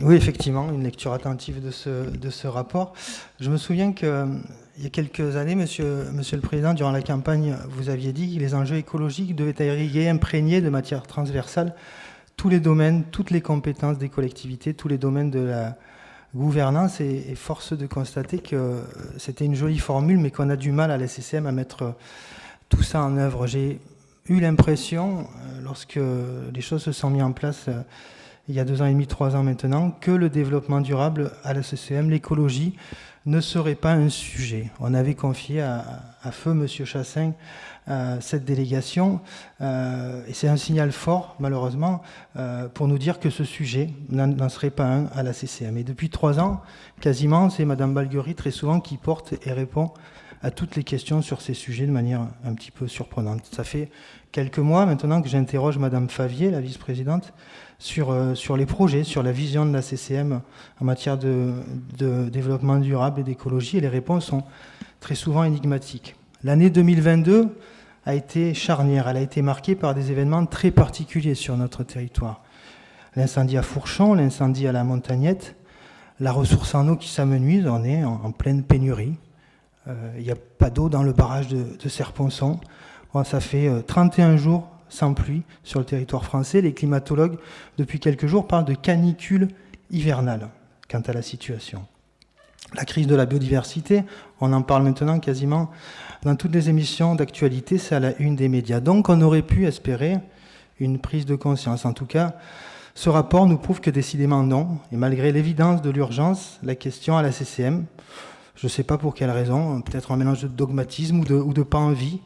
Oui, effectivement, une lecture attentive de ce rapport. Je me souviens qu'il y a quelques années, monsieur le Président, durant la campagne, vous aviez dit que les enjeux écologiques devaient irriguer, imprégner de matière transversale tous les domaines, toutes les compétences des collectivités, tous les domaines de la gouvernance, et force de constater que c'était une jolie formule, mais qu'on a du mal à la CCM à mettre tout ça en œuvre. J'ai eu l'impression, lorsque les choses se sont mises en place il y a 2 ans et demi, 3 ans maintenant, que le développement durable à la CCM, l'écologie, ne serait pas un sujet. On avait confié à feu M. Chassaing cette délégation, et c'est un signal fort, malheureusement, pour nous dire que ce sujet n'en serait pas un à la CCM. Et depuis 3 ans, quasiment, c'est Mme Balguerie très souvent qui porte et répond à toutes les questions sur ces sujets de manière un petit peu surprenante. Ça fait quelques mois maintenant que j'interroge Mme Favier, la vice-présidente, sur les projets, sur la vision de la CCM en matière de développement durable et d'écologie, et les réponses sont très souvent énigmatiques. L'année 2022 a été charnière, elle a été marquée par des événements très particuliers sur notre territoire. L'incendie à Fourchon, l'incendie à la Montagnette, la ressource en eau qui s'amenuise, on est en pleine pénurie. Il n'y a pas d'eau dans le barrage de Serponçon. Bon, ça fait 31 jours sans pluie sur le territoire français. Les climatologues, depuis quelques jours, parlent de canicule hivernale quant à la situation. La crise de la biodiversité, on en parle maintenant quasiment dans toutes les émissions d'actualité, c'est à la une des médias. Donc on aurait pu espérer une prise de conscience. En tout cas, ce rapport nous prouve que décidément non. Et malgré l'évidence de l'urgence, la question à la CCM, je ne sais pas pour quelle raison, peut-être un mélange de dogmatisme ou de pas envie,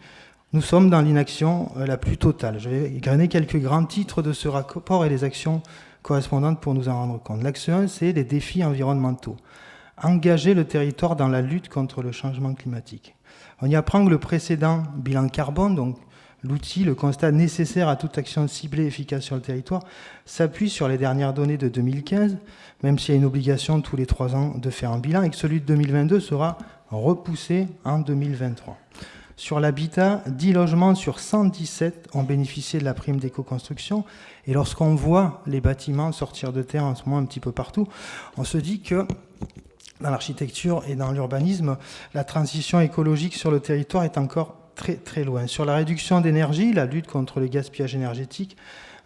nous sommes dans l'inaction la plus totale. Je vais égrener quelques grands titres de ce rapport et les actions correspondantes pour nous en rendre compte. L'axe 1, c'est les défis environnementaux. Engager le territoire dans la lutte contre le changement climatique. On y apprend que le précédent bilan carbone, donc l'outil, le constat nécessaire à toute action ciblée et efficace sur le territoire, s'appuie sur les dernières données de 2015, même s'il y a une obligation tous les 3 ans de faire un bilan, et que celui de 2022 sera repoussé en 2023. Sur l'habitat, 10 logements sur 117 ont bénéficié de la prime d'éco-construction. Et lorsqu'on voit les bâtiments sortir de terre en ce moment un petit peu partout, on se dit que dans l'architecture et dans l'urbanisme, la transition écologique sur le territoire est encore très très loin. Sur la réduction d'énergie, la lutte contre le gaspillage énergétique,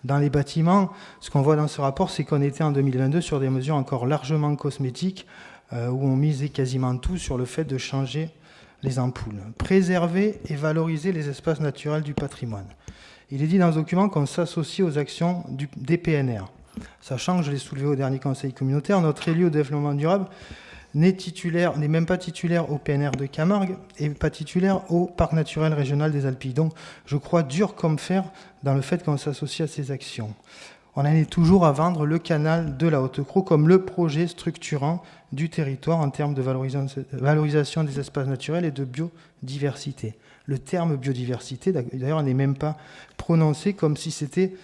dans les bâtiments, ce qu'on voit dans ce rapport, c'est qu'on était en 2022 sur des mesures encore largement cosmétiques, où on misait quasiment tout sur le fait de changer les ampoules. Préserver et valoriser les espaces naturels du patrimoine. Il est dit dans ce document qu'on s'associe aux actions des PNR. Sachant que, je l'ai soulevé au dernier conseil communautaire, notre élu au développement durable n'est même pas titulaire au PNR de Camargue et pas titulaire au Parc naturel régional des Alpilles. Donc je crois dur comme fer dans le fait qu'on s'associe à ces actions. On en est toujours à vendre le canal de la Haute-Crau comme le projet structurant du territoire en termes de valorisation des espaces naturels et de biodiversité. Le terme biodiversité, d'ailleurs, n'est même pas prononcé comme si c'était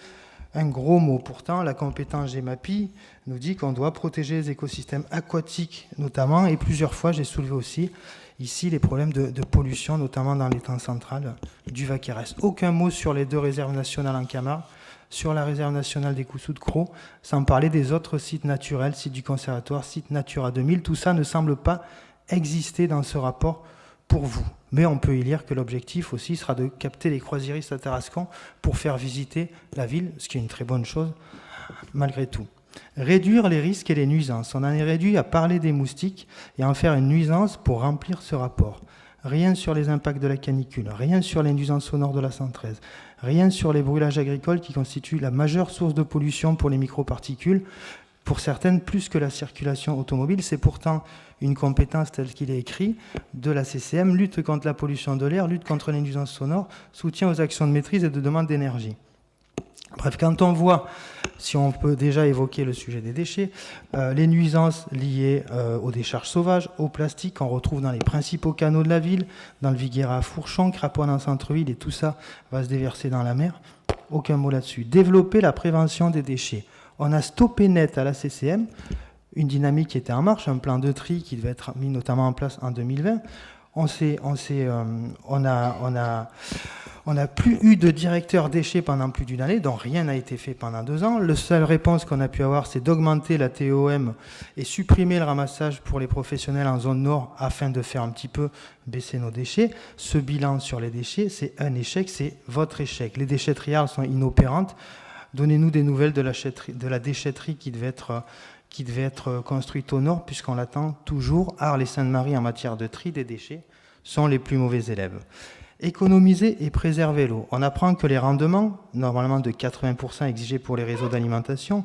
un gros mot. Pourtant, la compétence GEMAPI nous dit qu'on doit protéger les écosystèmes aquatiques notamment, et plusieurs fois, j'ai soulevé aussi ici les problèmes de pollution, notamment dans l'étang central du Vaquerès. Aucun mot sur les 2 réserves nationales en Camargue, sur la réserve nationale des Coussous de Crau, sans parler des autres sites naturels, sites du conservatoire, sites Natura 2000. Tout ça ne semble pas exister dans ce rapport pour vous. Mais on peut y lire que l'objectif aussi sera de capter les croisiéristes à Tarascon pour faire visiter la ville, ce qui est une très bonne chose malgré tout. Réduire les risques et les nuisances. On en est réduit à parler des moustiques et à en faire une nuisance pour remplir ce rapport. Rien sur les impacts de la canicule, rien sur les nuisances sonores de la 113, rien sur les brûlages agricoles qui constituent la majeure source de pollution pour les microparticules, pour certaines plus que la circulation automobile. C'est pourtant une compétence telle qu'il est écrit de la CCM, lutte contre la pollution de l'air, lutte contre les nuisances sonores, soutien aux actions de maîtrise et de demande d'énergie. Bref, quand on voit, si on peut déjà évoquer le sujet des déchets, les nuisances liées aux décharges sauvages, au plastique qu'on retrouve dans les principaux canaux de la ville, dans le Viguera à Fourchon, Craponne en centre-ville, et tout ça va se déverser dans la mer, aucun mot là-dessus. Développer la prévention des déchets. On a stoppé net à la CCM une dynamique qui était en marche, un plan de tri qui devait être mis notamment en place en 2020. On On n'a plus eu de directeur déchets pendant plus d'une année, donc rien n'a été fait pendant 2 ans. La seule réponse qu'on a pu avoir, c'est d'augmenter la TEOM et supprimer le ramassage pour les professionnels en zone nord afin de faire un petit peu baisser nos déchets. Ce bilan sur les déchets, c'est un échec, c'est votre échec. Les déchetteries sont inopérantes. Donnez-nous des nouvelles de la déchetterie qui devait être construite au nord, puisqu'on l'attend toujours. Arles et Sainte-Marie, en matière de tri des déchets, sont les plus mauvais élèves. Économiser et préserver l'eau. On apprend que les rendements, normalement de 80% exigés pour les réseaux d'alimentation,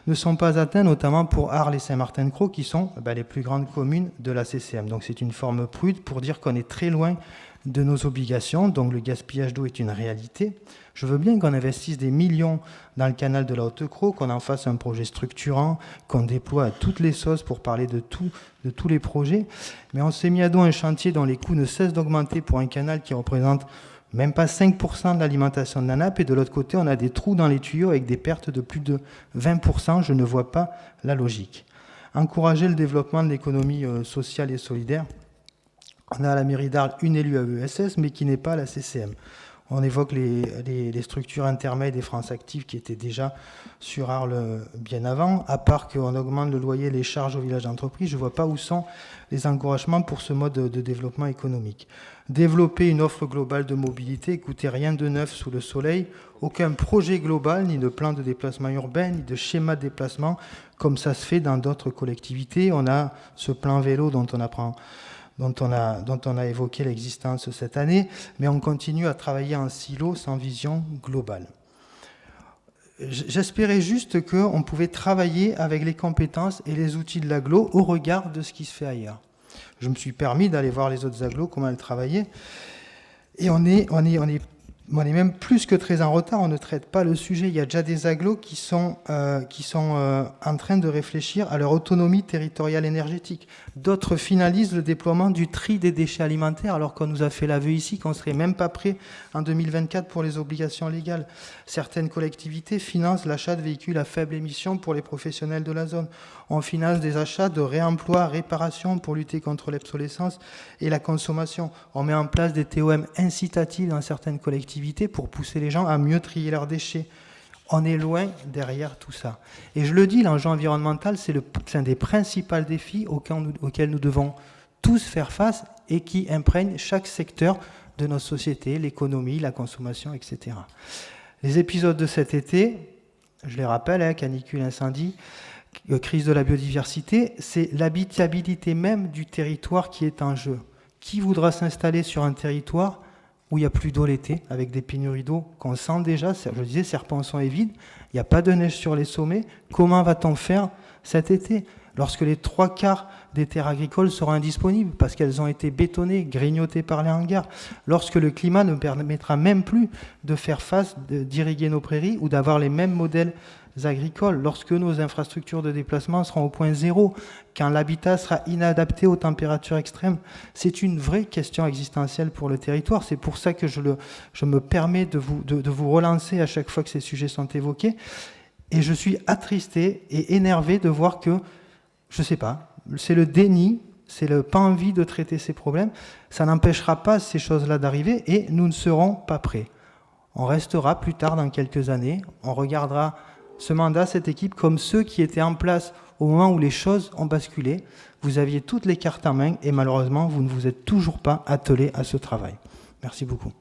ne sont pas atteints, notamment pour Arles et Saint-Martin-de-Crau, qui sont les plus grandes communes de la CCM. Donc c'est une forme prude pour dire qu'on est très loin de nos obligations, donc le gaspillage d'eau est une réalité. Je veux bien qu'on investisse des millions dans le canal de la Haute-Crau, qu'on en fasse un projet structurant, qu'on déploie à toutes les sauces pour parler de tous les projets, mais on s'est mis à dos un chantier dont les coûts ne cessent d'augmenter pour un canal qui représente même pas 5% de l'alimentation de la nappe, et de l'autre côté, on a des trous dans les tuyaux avec des pertes de plus de 20%, je ne vois pas la logique. Encourager le développement de l'économie sociale et solidaire. On a à la mairie d'Arles une élue à ESS, mais qui n'est pas à la CCM. On évoque les structures intermédiaires des France Active qui étaient déjà sur Arles bien avant. À part qu'on augmente le loyer et les charges au village d'entreprise, je ne vois pas où sont les encouragements pour ce mode de développement économique. Développer une offre globale de mobilité, écoutez, rien de neuf sous le soleil, aucun projet global, ni de plan de déplacement urbain, ni de schéma de déplacement, comme ça se fait dans d'autres collectivités. On a ce plan vélo dont on a évoqué l'existence cette année, mais on continue à travailler en silo sans vision globale. J'espérais juste qu'on pouvait travailler avec les compétences et les outils de l'agglo au regard de ce qui se fait ailleurs. Je me suis permis d'aller voir les autres agglos, comment elles travaillaient, et on est même plus que très en retard, on ne traite pas le sujet. Il y a déjà des agglos qui sont en train de réfléchir à leur autonomie territoriale énergétique. D'autres finalisent le déploiement du tri des déchets alimentaires, alors qu'on nous a fait l'aveu ici qu'on ne serait même pas prêt en 2024 pour les obligations légales. Certaines collectivités financent l'achat de véhicules à faible émission pour les professionnels de la zone. On finance des achats de réemploi, réparation pour lutter contre l'obsolescence et la consommation. On met en place des TOM incitatives dans certaines collectivités pour pousser les gens à mieux trier leurs déchets. On est loin derrière tout ça. Et je le dis, l'enjeu environnemental, c'est un des principaux défis auxquels nous devons tous faire face et qui imprègne chaque secteur de notre société, l'économie, la consommation, etc. Les épisodes de cet été, je les rappelle, canicule, incendie, crise de la biodiversité, c'est l'habitabilité même du territoire qui est en jeu. Qui voudra s'installer sur un territoire où il n'y a plus d'eau l'été, avec des pénuries d'eau qu'on sent déjà, je disais, Serponçon est vide, il n'y a pas de neige sur les sommets, comment va-t-on faire cet été ? Lorsque les 3/4 des terres agricoles seront indisponibles, parce qu'elles ont été bétonnées, grignotées par les hangars, lorsque le climat ne permettra même plus de faire face, d'irriguer nos prairies ou d'avoir les mêmes modèles agricoles, lorsque nos infrastructures de déplacement seront au point zéro, quand l'habitat sera inadapté aux températures extrêmes. C'est une vraie question existentielle pour le territoire. C'est pour ça que je me permets de vous relancer à chaque fois que ces sujets sont évoqués. Et je suis attristé et énervé de voir que, je ne sais pas, c'est le déni, c'est le pas envie de traiter ces problèmes. Ça n'empêchera pas ces choses-là d'arriver et nous ne serons pas prêts. On restera plus tard dans quelques années, on regardera ce mandat, cette équipe, comme ceux qui étaient en place au moment où les choses ont basculé. Vous aviez toutes les cartes en main et malheureusement, vous ne vous êtes toujours pas attelés à ce travail. Merci beaucoup.